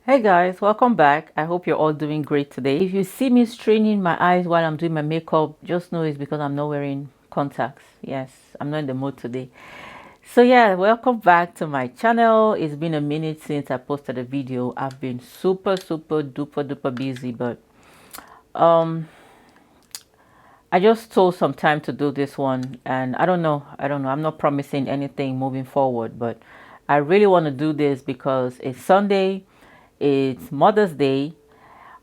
Hey guys, welcome back. I hope you're all doing great today. If you see me straining my eyes while I'm doing my makeup, just know it's because I'm not wearing contacts. Yes, I'm not in the mood today. So yeah, welcome back to my channel. It's been a minute since I posted a video. I've been super duper busy, but um I just took some time to do this one, and I don't know. I'm not promising anything moving forward, but I really want to do this because it's Sunday, it's Mother's Day.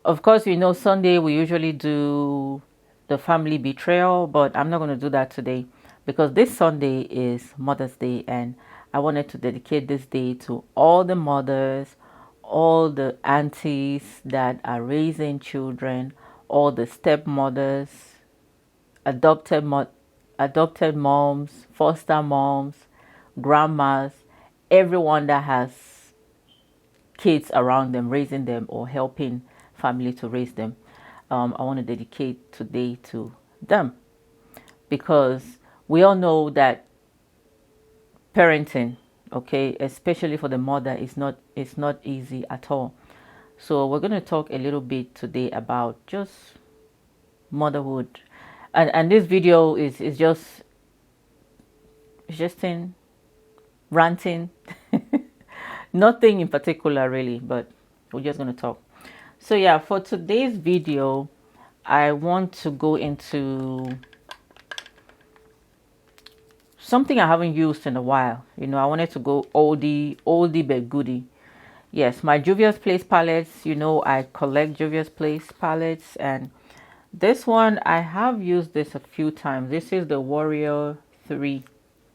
Of course, Sunday we usually do the family betrayal, but I'm not going to do that today because this Sunday is Mother's Day, and I wanted to dedicate this day to all the mothers, all the aunties that are raising children, all the stepmothers, adopted adopted moms, foster moms, grandmas, everyone that has kids around them, raising them or helping family to raise them. I want to dedicate today to them because we all know that parenting, okay, especially for the mother, is not easy at all. So we're going to talk a little bit today about just motherhood, and this video is just in ranting. Nothing in particular really, but we're just going to talk. So yeah, for today's video, I want to go into something I haven't used in a while. I wanted to go oldie but goodie. Yes, my Juvia's Place palettes. I collect Juvia's Place palettes, and this one I have used this a few times. This is the Warrior 3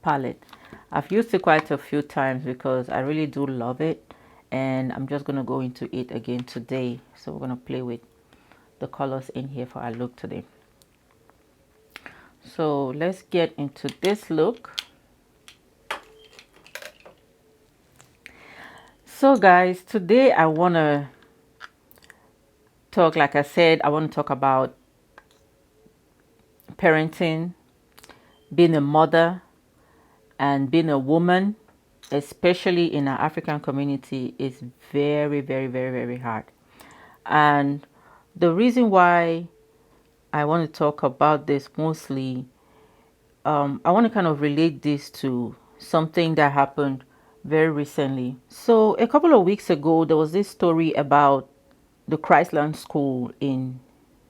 palette. I've used it quite a few times because I really do love it, and I'm just going to go into it again today. So we're going to play with the colors in here for our look today. So let's get into this look. So guys, today I want to talk, like I said, I want to talk about parenting, being a mother, and being a woman, especially in our African community, is very hard. And the reason why I want to talk about this mostly, I want to kind of relate this to something that happened very recently. So a couple of weeks ago, there was this story about the Christland School in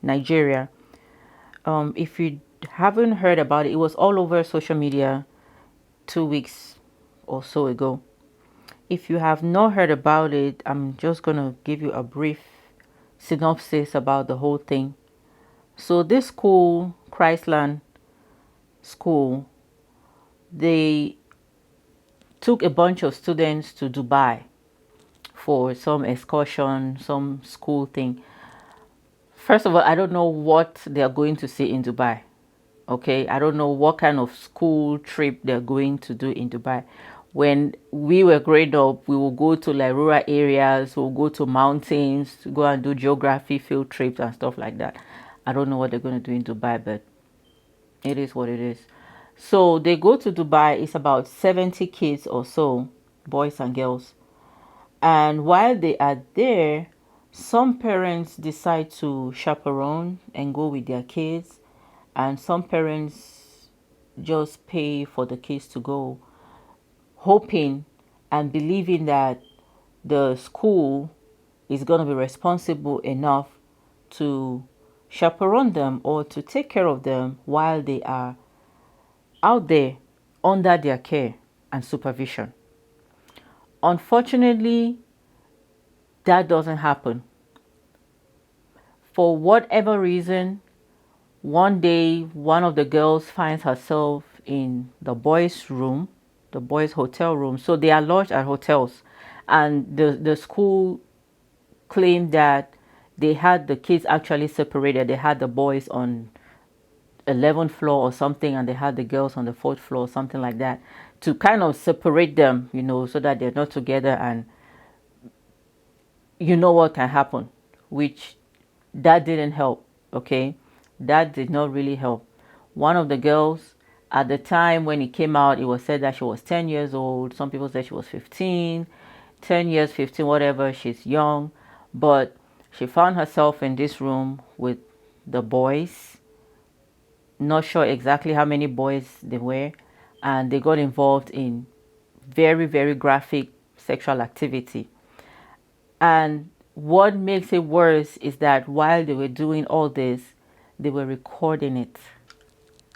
Nigeria. If you haven't heard about it, it was all over social media 2 weeks or so ago. If you have not heard about it, I'm just going to give you a brief synopsis about the whole thing. So this school, Christland School, they took a bunch of students to Dubai for some excursion, some school thing. First of all, I don't know what they are going to see in Dubai. Okay, I don't know what kind of school trip they're going to do in Dubai. When we were growing up, we will go to like rural areas, we'll go to mountains, to go and do geography field trips and stuff like that. I don't know what they're going to do in Dubai, but it is what it is. So they go to Dubai. It's about 70 kids or so, boys and girls. And while they are there, some parents decide to chaperone and go with their kids, and some parents just pay for the kids to go, hoping and believing that the school is going to be responsible enough to chaperone them or to take care of them while they are out there under their care and supervision. Unfortunately, that doesn't happen. For whatever reason, one day one of the girls finds herself in the boys' room, the boys' hotel room. So they are lodged at hotels, and the school claimed that they had the kids actually separated. They had the boys on 11th floor or something, and they had the girls on the 4th floor, something like that, to kind of separate them, so that they're not together. And you know what can happen, which that didn't help. Okay, that did not really help. One of the girls, at the time when it came out, it was said that she was 10 years old. Some people said she was 15. 10 years, 15, whatever. She's young, but she found herself in this room with the boys. Not sure exactly how many boys they were, and they got involved in very, very graphic sexual activity. And what makes it worse is that while they were doing all this, they were recording it.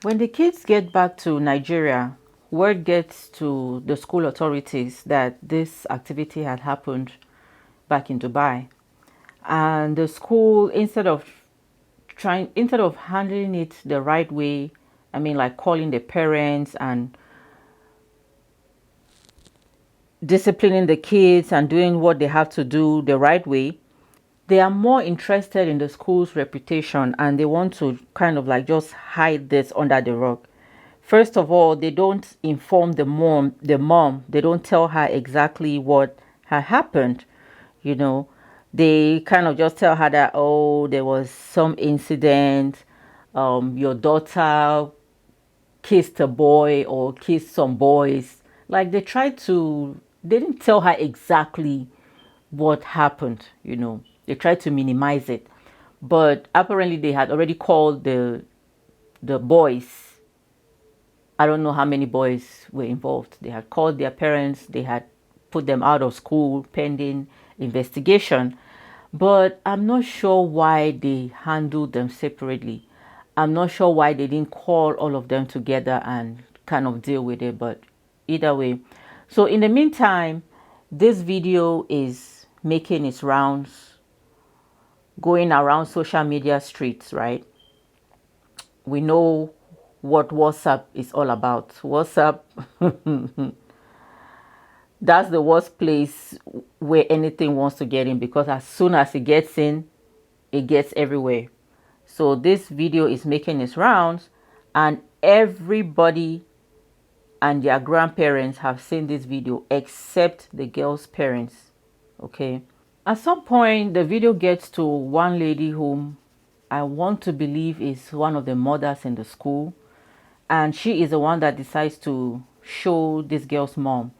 When the kids get back to Nigeria, word gets to the school authorities that this activity had happened back in Dubai. And the school, instead of handling it the right way, I mean, like calling the parents and disciplining the kids and doing what they have to do the right way, they are more interested in the school's reputation, and they want to kind of like just hide this under the rug. First of all, they don't inform the mom, they don't tell her exactly what had happened. you know they kind of just tell her that, oh, there was some incident, your daughter kissed a boy or kissed some boys. Like they didn't tell her exactly what happened. They tried to minimize it, but apparently they had already called the boys. I don't know how many boys were involved. They had called their parents, they had put them out of school pending investigation. But I'm not sure why they handled them separately. I'm not sure why they didn't call all of them together and kind of deal with it. But either way. So in the meantime, this video is making its rounds, going around social media streets, right? We know what WhatsApp is all about. WhatsApp, that's the worst place where anything wants to get in, because as soon as it gets in, it gets everywhere. So this video is making its rounds, and everybody and their grandparents have seen this video except the girl's parents. Okay. At some point, the video gets to one lady whom I want to believe is one of the mothers in the school. And she is the one that decides to show this girl's mom.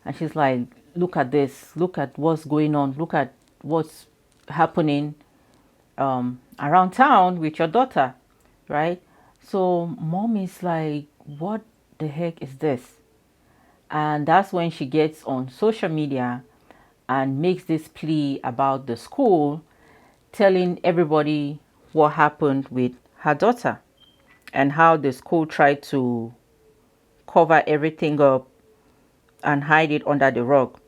And she's like, look at this. Look at what's going on. Look at what's happening around town with your daughter, right? So mom is like, what the heck is this? And that's when she gets on social media and makes this plea about the school, telling everybody what happened with her daughter and how the school tried to cover everything up and hide it under the rug.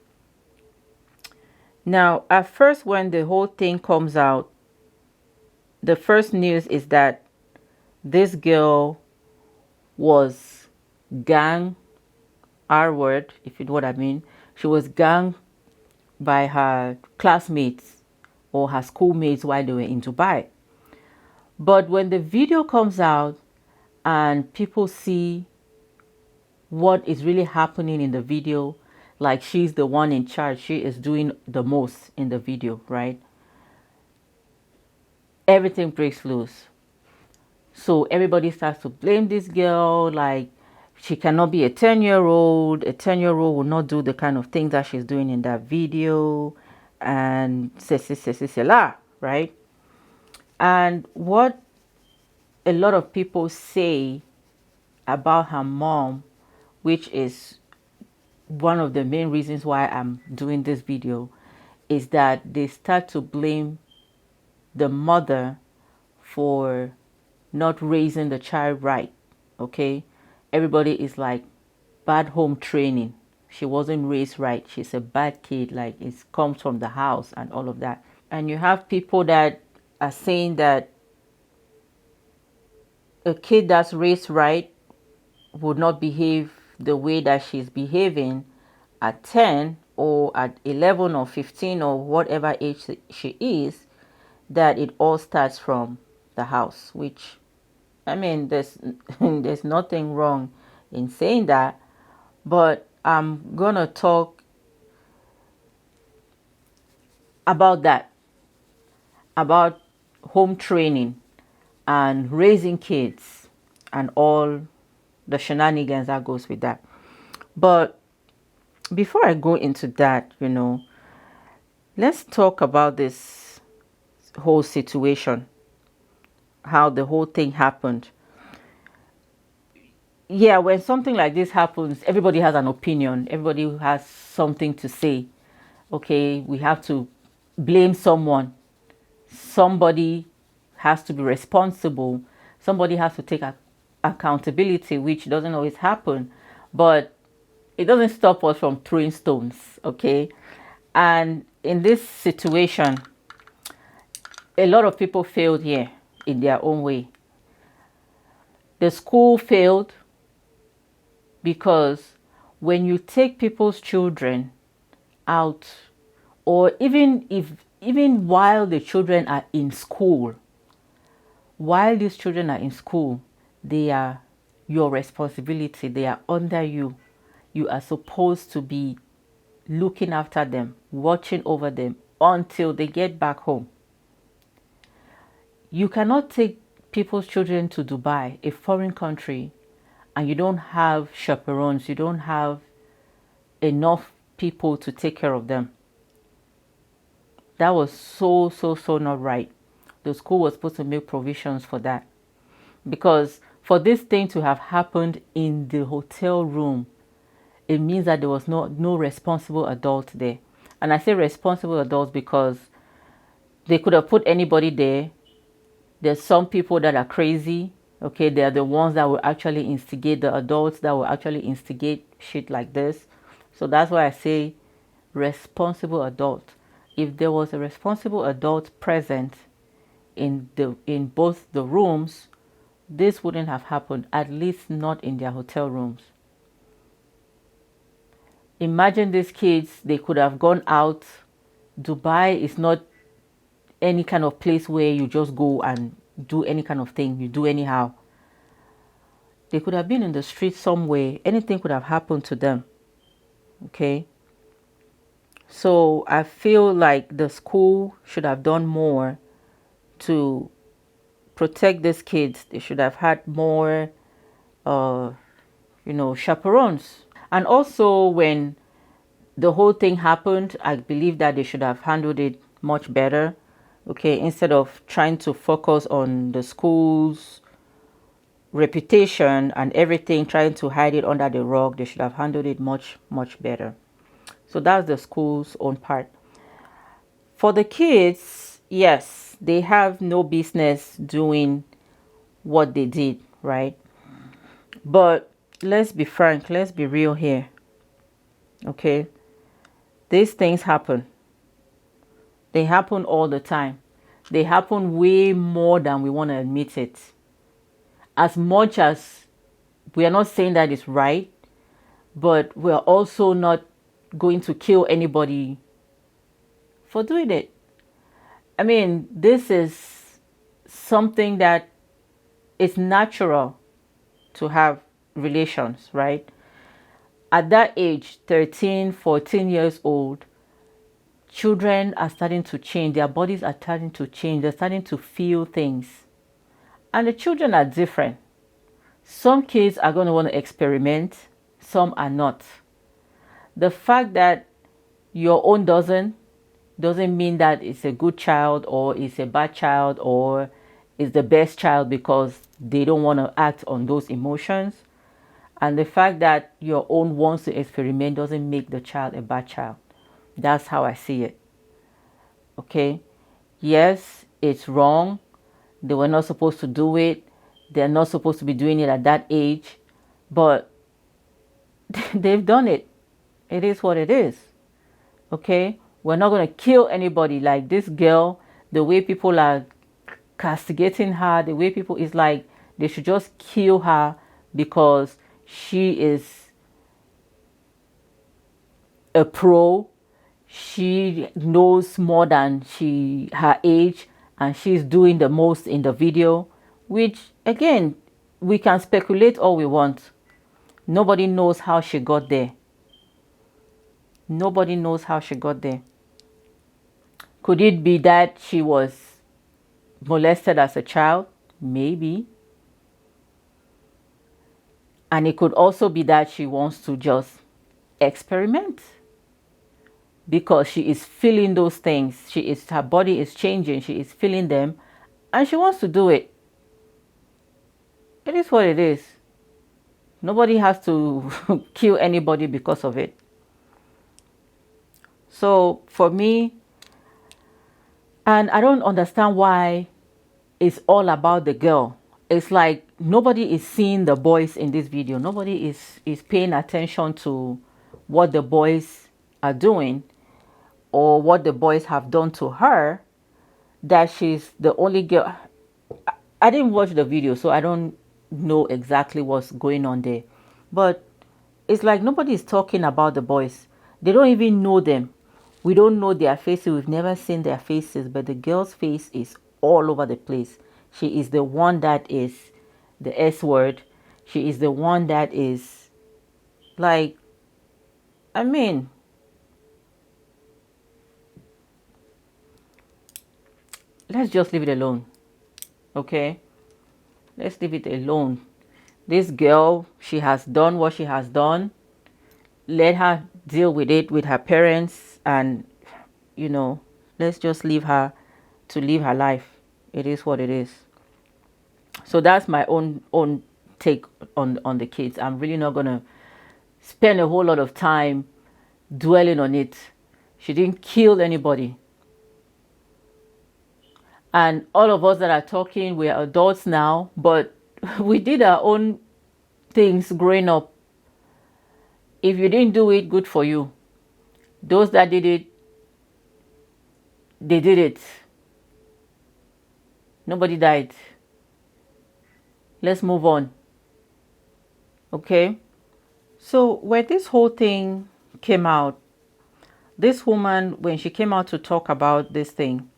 Now, at first, when the whole thing comes out, the first news is that this girl was gang, R word, if you know what I mean. She was gang by her classmates or her schoolmates while they were in Dubai. But when the video comes out and people see what is really happening in the video, like she's the one in charge, she is doing the most in the video, right? Everything breaks loose. So everybody starts to blame this girl, like she cannot be a 10-year-old. A 10-year-old will not do the kind of things that she's doing in that video, and right? And what a lot of people say about her mom, which is one of the main reasons why I'm doing this video, is that they start to blame the mother for not raising the child right. Okay, everybody is like, bad home training, she wasn't raised right, she's a bad kid, like it comes from the house and all of that. And you have people that are saying that a kid that's raised right would not behave the way that she's behaving at 10 or at 11 or 15 or whatever age she is, that it all starts from the house. Which, I mean, there's nothing wrong in saying that, but I'm gonna talk about that, about home training and raising kids and all the shenanigans that goes with that. But before I go into that, Let's talk about this whole situation, how the whole thing happened. Yeah, when something like this happens, everybody has an opinion, everybody has something to say. Okay, we have to blame someone. Somebody has to be responsible. Somebody has to take accountability, which doesn't always happen. But it doesn't stop us from throwing stones, okay? And in this situation, a lot of people failed here in their own way. The school failed because when you take people's children out, or even while the children are in school, while these children are in school, they are your responsibility. They are under you. You are supposed to be looking after them, watching over them until they get back home. You cannot take people's children to Dubai, a foreign country, and you don't have chaperones, you don't have enough people to take care of them. That was so not right. The school was supposed to make provisions for that. Because for this thing to have happened in the hotel room, it means that there was no responsible adult there. And I say responsible adults because they could have put anybody there. There's some people that are crazy. Okay, they're the ones that will actually instigate, the adults that will actually instigate shit like this. So that's why I say responsible adult. If there was a responsible adult present in both the rooms, this wouldn't have happened, at least not in their hotel rooms. Imagine these kids, they could have gone out. Dubai is not any kind of place where you just go and do any kind of thing, you do anyhow. They could have been in the street somewhere, anything could have happened to them. Okay, so I feel like the school should have done more to protect these kids. They should have had more chaperones. And also, when the whole thing happened, I believe that they should have handled it much better. Okay, instead of trying to focus on the school's reputation and everything, trying to hide it under the rug, they should have handled it much better. So that's the school's own part. For the kids, yes, they have no business doing what they did, right? But let's be frank, let's be real here. Okay, these things happen. They happen all the time. They happen way more than we want to admit it. As much as we are not saying that it's right, but we are also not going to kill anybody for doing it. I mean, this is something that is natural to have relations, right? At that age, 13, 14 years old, children are starting to change. Their bodies are starting to change. They're starting to feel things. And the children are different. Some kids are going to want to experiment. Some are not. The fact that your own doesn't mean that it's a good child or it's a bad child or it's the best child because they don't want to act on those emotions. And the fact that your own wants to experiment doesn't make the child a bad child. That's how I see it. Okay? Yes, it's wrong. They were not supposed to do it. They're not supposed to be doing it at that age. But they've done it. It is what it is. Okay? We're not going to kill anybody. Like this girl, the way people are castigating her, the way people is like they should just kill her because she is a pro. She knows more than her age, and she's doing the most in the video, which again, we can speculate all we want. Nobody knows how she got there. Nobody knows how she got there. Could it be that she was molested as a child? Maybe. And it could also be that she wants to just experiment. because she is feeling those things. Her body is changing. She is feeling them, and she wants to do it. It is what it is. Nobody has to kill anybody because of it. So for me, and I don't understand why it's all about the girl. It's like nobody is seeing the boys in this video. Nobody is paying attention to what the boys are doing or what the boys have done to her, that she's the only girl. I didn't watch the video, so I don't know exactly what's going on there. But it's like nobody is talking about the boys. They don't even know them. We don't know their faces. We've never seen their faces, but the girl's face is all over the place. She is the one that is the S word. She is the one that is like, I mean, let's just leave it alone. Okay? Let's leave it alone. This girl, she has done what she has done. Let her deal with it with her parents, and let's just leave her to live her life. It is what it is. So that's my own take on the kids. I'm really not gonna spend a whole lot of time dwelling on it. She didn't kill anybody. And all of us that are talking, we are adults now, but we did our own things growing up. If you didn't do it, good for you. Those that did it, they did it. Nobody died. Let's move on. Okay? So when this whole thing came out, this woman, when she came out to talk about this thing,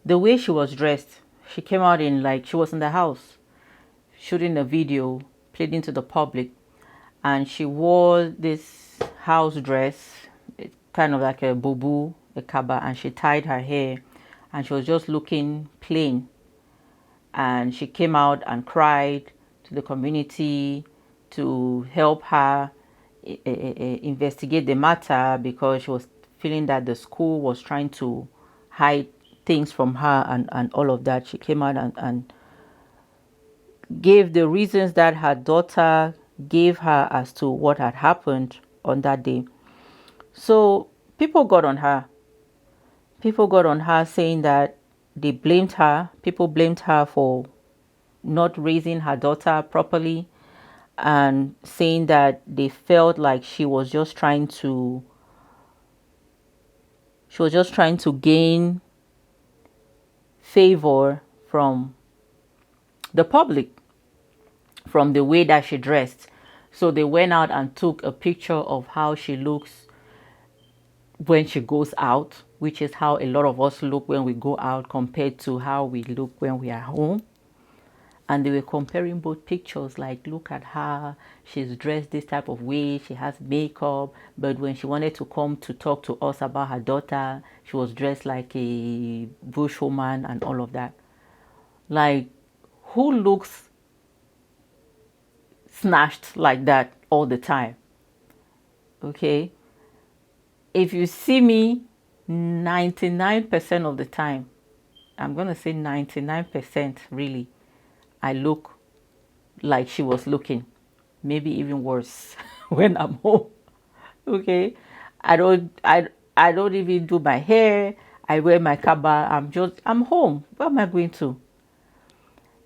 the way she was dressed, she came out in like she was in the house shooting a video, pleading to the public, and she wore this house dress, kind of like a bubu, a kaba, and she tied her hair, and she was just looking plain. And she came out and cried to the community to help her investigate the matter, because she was feeling that the school was trying to hide things from her and all of that. She came out and gave the reasons that her daughter gave her as to what had happened on that day. So people got on her. People got on her saying that they blamed her. People blamed her for not raising her daughter properly, and saying that they felt like she was just trying to gain favor from the public, from the way that she dressed. So they went out and took a picture of how she looks when she goes out, which is how a lot of us look when we go out compared to how we look when we are home. And they were comparing both pictures, like, look at her, she's dressed this type of way, she has makeup, but when she wanted to come to talk to us about her daughter, she was dressed like a bush woman and all of that. Like, who looks snatched like that all the time? Okay? If you see me 99% of the time, I'm going to say 99% really, I look like she was looking, maybe even worse when I'm home. Okay? I don't even do my hair. I wear my kaba. I'm home. Where am I going to?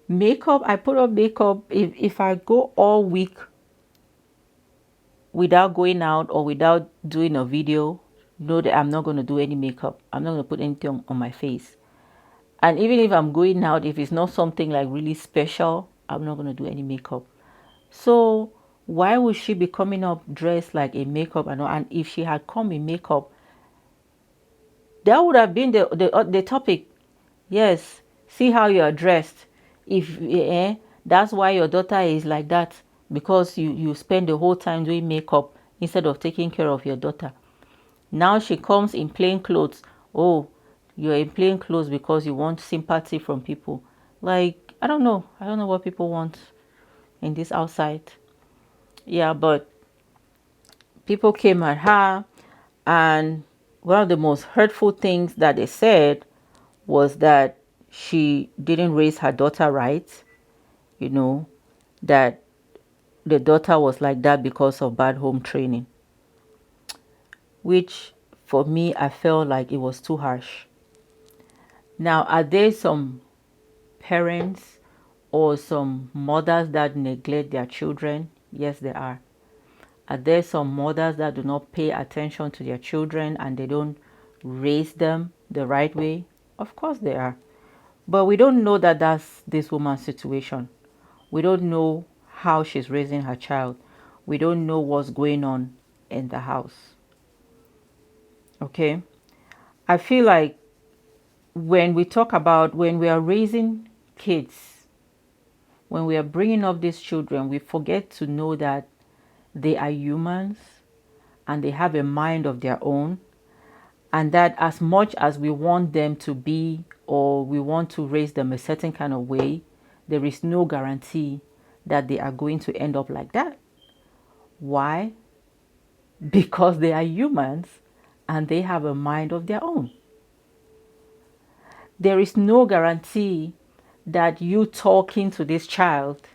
Makeup, I put on makeup. If I go all week without going out or without doing a video, know that I'm not going to do any makeup. I'm not going to put anything on my face. And even if I'm going out, if it's not something like really special, I'm not going to do any makeup. So why would she be coming up dressed like a makeup and all? And if she had come in makeup, that would have been the topic. Yes, see how you are dressed. If that's why your daughter is like that, because you spend the whole time doing makeup instead of taking care of your daughter. Now she comes in plain clothes. Oh, you're in plain clothes because you want sympathy from people. Like, I don't know what people want in this outside. Yeah, but people came at her, and one of the most hurtful things that they said was that she didn't raise her daughter right, you know, that the daughter was like that because of bad home training, which for me, I felt like it was too harsh. Now, are there some parents or some mothers that neglect their children? Yes, there are. Are there some mothers that do not pay attention to their children and they don't raise them the right way? Of course there are. But we don't know that that's this woman's situation. We don't know how she's raising her child. We don't know what's going on in the house. Okay? I feel like when we talk about when we are raising kids, when we are bringing up these children, we forget to know that they are humans and they have a mind of their own, and that as much as we want them to be, or we want to raise them a certain kind of way, there is no guarantee that they are going to end up like that. Why? Because they are humans and they have a mind of their own. There is no guarantee that you talking to this child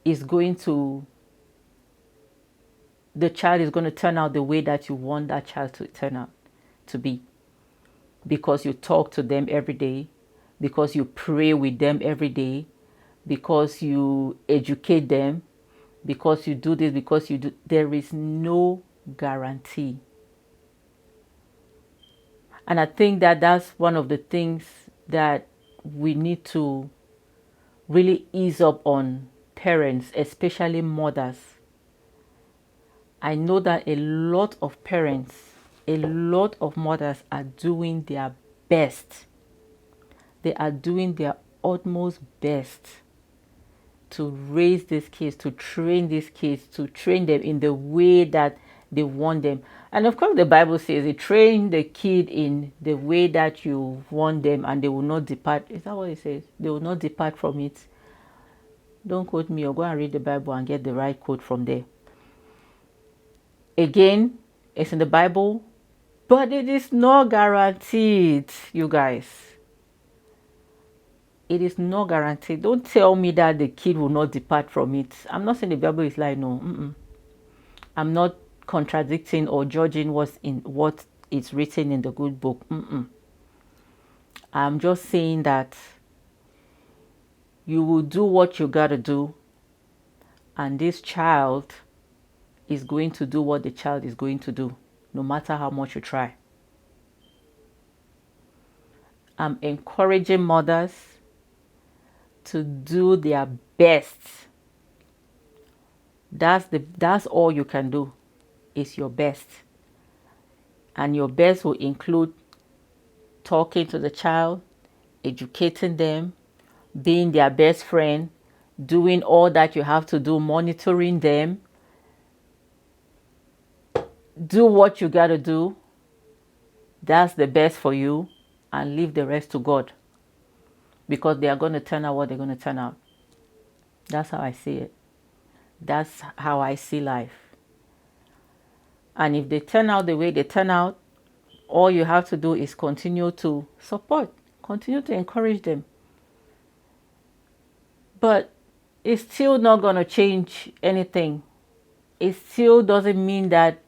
is going to, the child is going to turn out the way that you want that child to turn out to be, because you talk to them every day, because you pray with them every day, because you educate them, because you do this, because you do. There is no guarantee. And I think that that's one of the things that we need to really ease up on parents, especially mothers. I know that a lot of parents, a lot of mothers are doing their best. They are doing their utmost best to raise these kids, to train these kids, to train them in the way that they want them. And of course, the Bible says, you train the kid in the way that you want them and they will not depart. Is that what it says? They will not depart from it. Don't quote me, or go and read the Bible and get the right quote from there. Again, it's in the Bible, but it is not guaranteed, you guys. It is not guaranteed. Don't tell me that the kid will not depart from it. I'm not saying the Bible is like, no. I'm not contradicting or judging what is written in the good book. I'm just saying that you will do what you gotta do, and this child is going to do what the child is going to do, no matter how much you try. I'm encouraging mothers to do their best. That's all you can do, is your best. And your best will include talking to the child, educating them, being their best friend, doing all that you have to do, monitoring them. Do what you got to do. That's the best for you, and leave the rest to God, because they are going to turn out what they're going to turn out. That's how I see it. That's how I see life. And if they turn out the way they turn out, all you have to do is continue to support, continue to encourage them. But it's still not going to change anything. It still doesn't mean that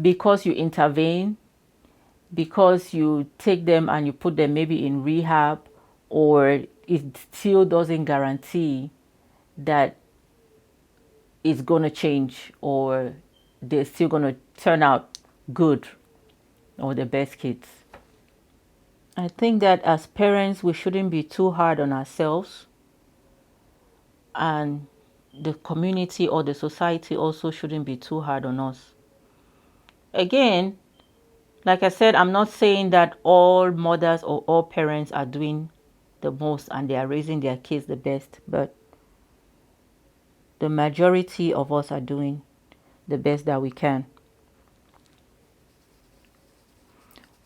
because you intervene, because you take them and you put them maybe in rehab, or it still doesn't guarantee that it's going to change, or they're still going to turn out good or the best kids. I think that as parents, we shouldn't be too hard on ourselves, and the community or the society also shouldn't be too hard on us. Again, like I said, I'm not saying that all mothers or all parents are doing the most and they are raising their kids the best, but the majority of us are doing the best that we can.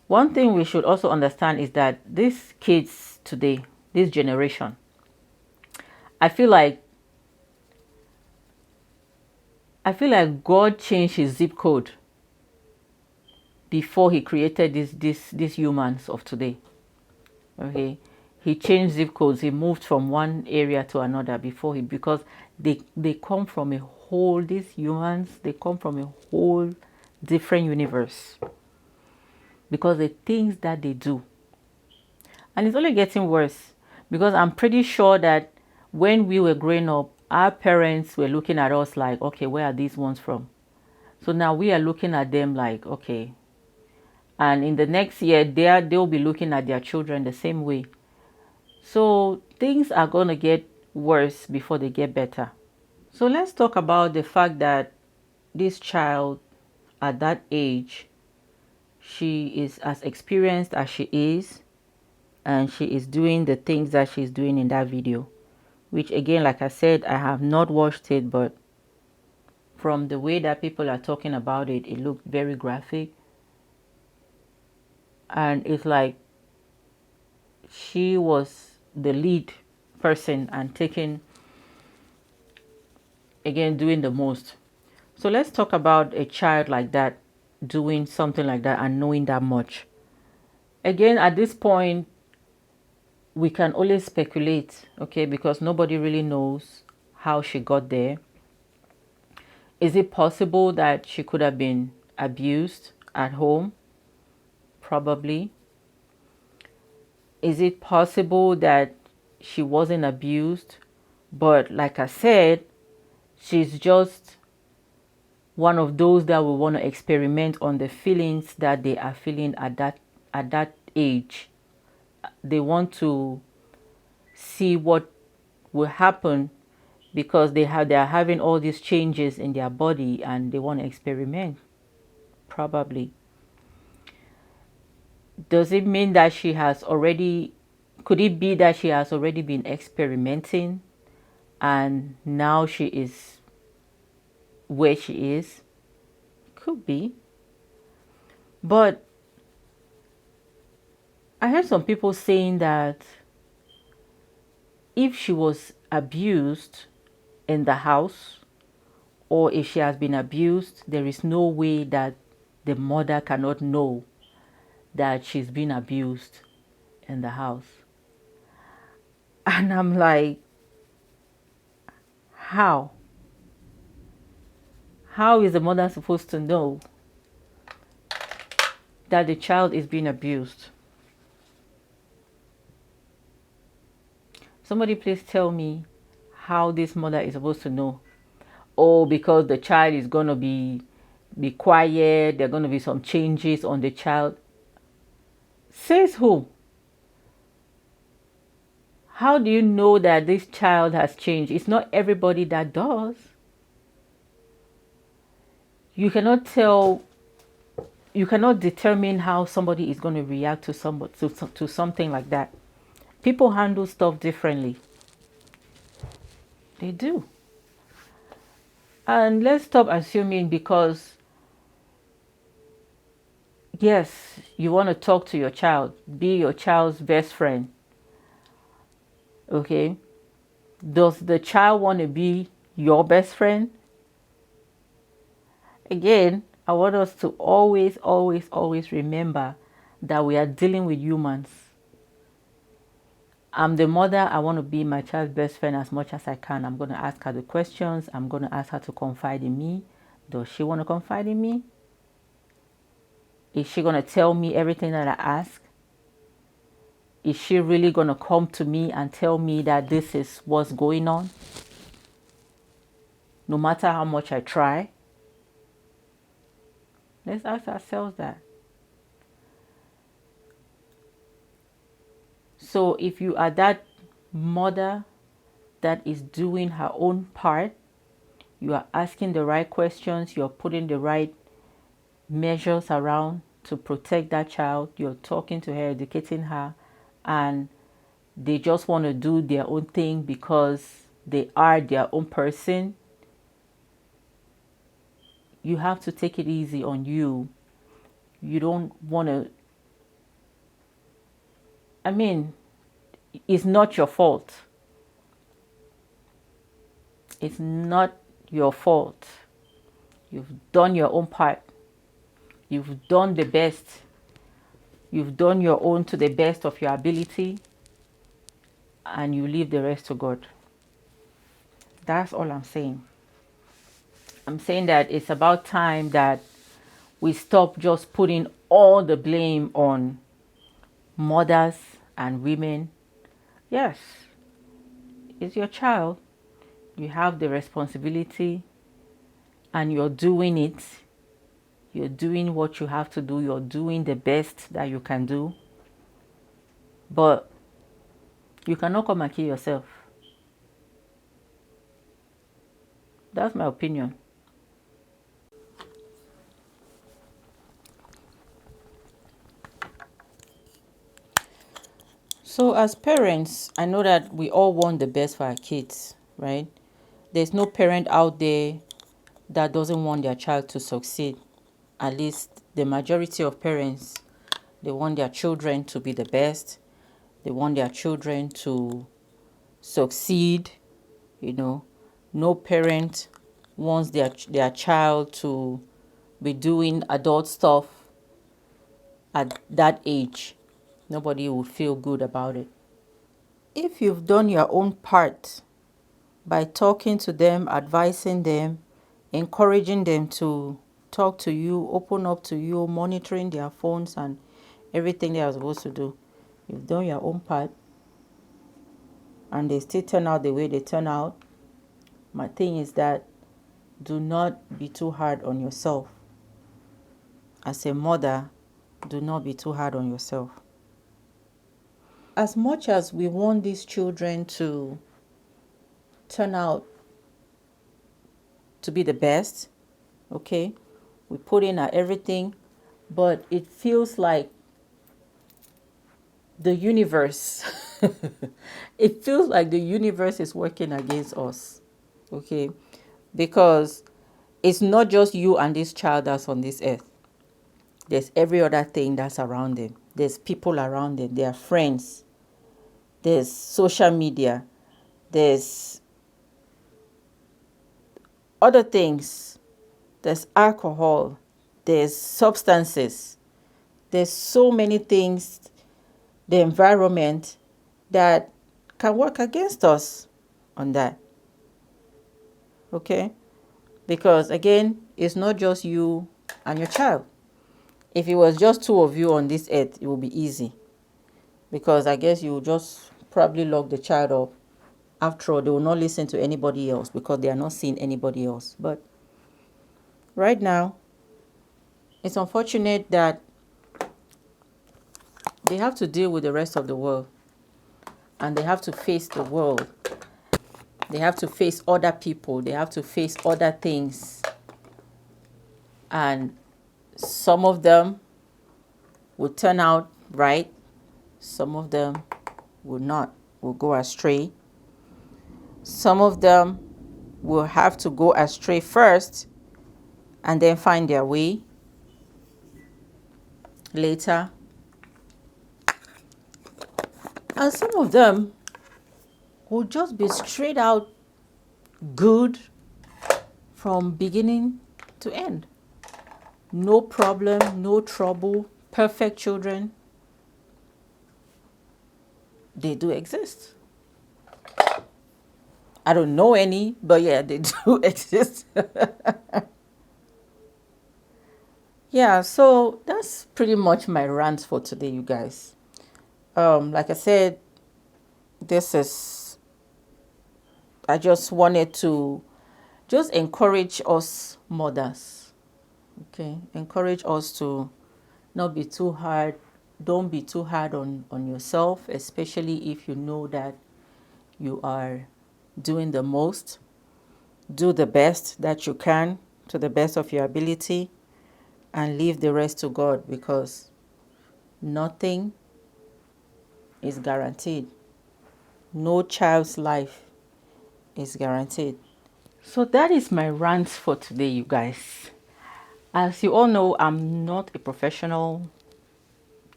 One thing we should also understand is that these kids today, this generation, I feel like God changed his zip code. before he created these humans of today. Okay, he changed zip codes. He moved from one area to another because they come from a whole, these humans, they come from a whole different universe because the things that they do. And it's only getting worse because I'm pretty sure that when we were growing up, our parents were looking at us like, okay, where are these ones from? So now we are looking at them like, okay. And in the next year, they'll be looking at their children the same way. So things are going to get worse before they get better. So let's talk about the fact that this child at that age, she is as experienced as she is, and she is doing the things that she's doing in that video, which again, like I said, I have not watched it, but from the way that people are talking about it, it looked very graphic. And it's like she was the lead person and taking, again, doing the most. So let's talk about a child like that doing something like that and knowing that much. Again, at this point, we can only speculate, okay, because nobody really knows how she got there. Is it possible that she could have been abused at home? Probably. Is it possible that she wasn't abused, but like I said, she's just one of those that will want to experiment on the feelings that they are feeling at that age. They want to see what will happen because they are having all these changes in their body and they want to experiment. Probably. Does it mean that she has already, could it be that she has already been experimenting and now she is where she is? Could be. But I heard some people saying that if she was abused in the house, or if she has been abused, there is no way that the mother cannot know that she's been abused in the house. And I'm like, how? How is the mother supposed to know that the child is being abused? Somebody please tell me how this mother is supposed to know. Oh, because the child is going to be quiet, there are going to be some changes on the child. Says who? How do you know that this child has changed? It's not everybody that does. You cannot determine how somebody is going to react to something like that. People handle stuff differently. They do. And let's stop assuming because, yes, you want to talk to your child, be your child's best friend. Okay? Does the child want to be your best friend? Again, I want us to always, always, always remember that we are dealing with humans. I'm the mother. I want to be my child's best friend as much as I can. I'm going to ask her the questions. I'm going to ask her to confide in me. Does she want to confide in me? Is she going to tell me everything that I ask? Is she really going to come to me and tell me that this is what's going on? No matter how much I try? Let's ask ourselves that. So if you are that mother that is doing her own part, you are asking the right questions, you're putting the right measures around to protect that child, you're talking to her, educating her, and they just want to do their own thing because they are their own person, you have to take it easy on you. You don't want to, it's not your fault. It's not your fault. You've done your own part. You've done the best. You've done your own to the best of your ability, and you leave the rest to God. That's all I'm saying. I'm saying that it's about time that we stop just putting all the blame on mothers and women. Yes, it's your child. You have the responsibility, and you're doing it. You're doing what you have to do. You're doing the best that you can do. But you cannot come and kill yourself. That's my opinion. So as parents, I know that we all want the best for our kids, right? There's no parent out there that doesn't want their child to succeed. At least the majority of parents, they want their children to be the best. They want their children to succeed. No parent wants their child to be doing adult stuff at that age. Nobody will feel good about it. If you've done your own part by talking to them, advising them, encouraging them to talk to you, open up to you, monitoring their phones and everything they are supposed to do, you've done your own part, and they still turn out the way they turn out. My thing is that do not be too hard on yourself. As a mother, do not be too hard on yourself. As much as we want these children to turn out to be the best, okay, we put in our everything, but it feels like the universe, it feels like the universe is working against us, okay, because it's not just you and this child that's on this earth. There's every other thing that's around them. There's people around them. There are friends. There's social media. There's other things. There's alcohol. There's substances. There's so many things, the environment, that can work against us on that. Okay? Because again, it's not just you and your child. If it was just two of you on this earth, it would be easy. Because I guess you will just probably lock the child up. After all, they will not listen to anybody else because they are not seeing anybody else. But right now, it's unfortunate that they have to deal with the rest of the world. And they have to face the world. They have to face other people. They have to face other things. And some of them will turn out right. Some of them will not, will go astray. Some of them will have to go astray first and then find their way later. And some of them will just be straight out good from beginning to end. No problem, no trouble, perfect children. They do exist. I don't know any, but yeah, they do exist. Yeah, so that's pretty much my rant for today, you guys. Like I said, I just wanted to just encourage us mothers. Okay, encourage us to not be too hard. Don't be too hard on yourself, especially if you know that you are doing the most. Do the best that you can to the best of your ability and leave the rest to God, because nothing is guaranteed. No child's life is guaranteed. So that is my rant for today, you guys. As you all know, I'm not a professional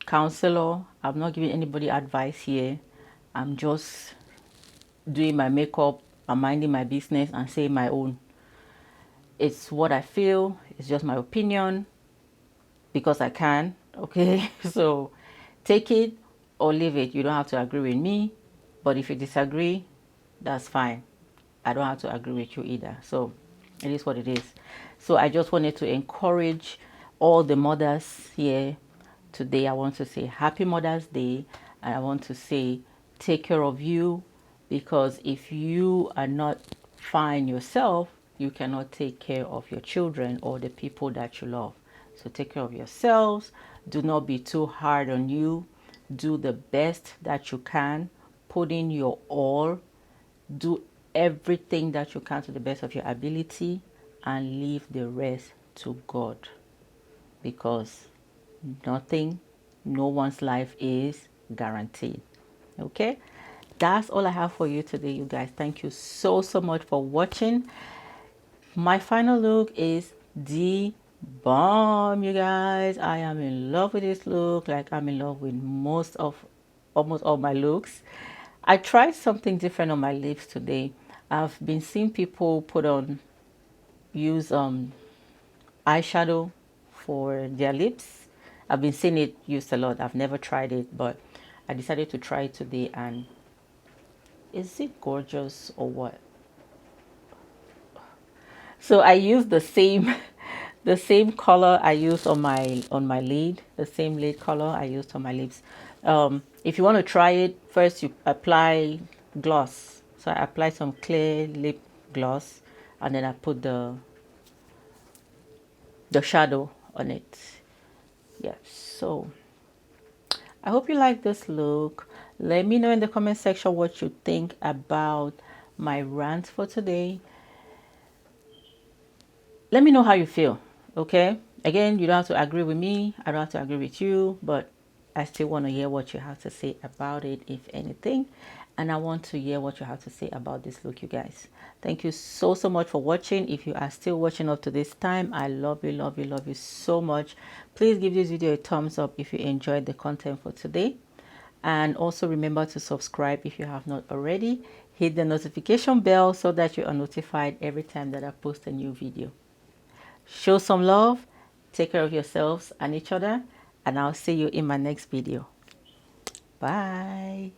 counselor. I'm not giving anybody advice here. I'm just doing my makeup, I'm minding my business and saying my own. It's what I feel. It's just my opinion. because I can. Okay, so take it or leave it. You don't have to agree with me, but if you disagree, that's fine. I don't have to agree with you either. So it is what it is. So I just wanted to encourage all the mothers here today. I want to say happy Mother's Day, and I want to say take care of you, because if you are not fine yourself, you cannot take care of your children or the people that you love. So take care of yourselves. Do not be too hard on you. Do the best that you can. Put in your all. Do everything that you can to the best of your ability, and leave the rest to God, because nothing, no one's life is guaranteed. Okay, that's all I have for you today, you guys. Thank you so much for watching. My final look is the bomb, you guys. I am in love with this look, like I'm in love with almost all my looks. I tried something different on my lips today. I've been seeing people use eyeshadow for their lips. I've been seeing it used a lot. I've never tried it, but I decided to try it today. And is it gorgeous or what? So I used the same the same color I used on my lid, the same lid color I used on my lips. If you want to try it, first you apply gloss. So I apply some clear lip gloss, and then I put the shadow on it. Yeah, so I hope you like this look. Let me know in the comment section what you think about my rant for today. Let me know how you feel. Okay, again, you don't have to agree with me, I don't have to agree with you, but I still want to hear what you have to say about it, if anything. And I want to hear what you have to say about this look, you guys. Thank you so much for watching. If you are still watching up to this time, I love you, love you, love you so much. Please give this video a thumbs up if you enjoyed the content for today. And also remember to subscribe if you have not already. Hit the notification bell so that you are notified every time that I post a new video. Show some love, take care of yourselves and each other, and I'll see you in my next video. Bye.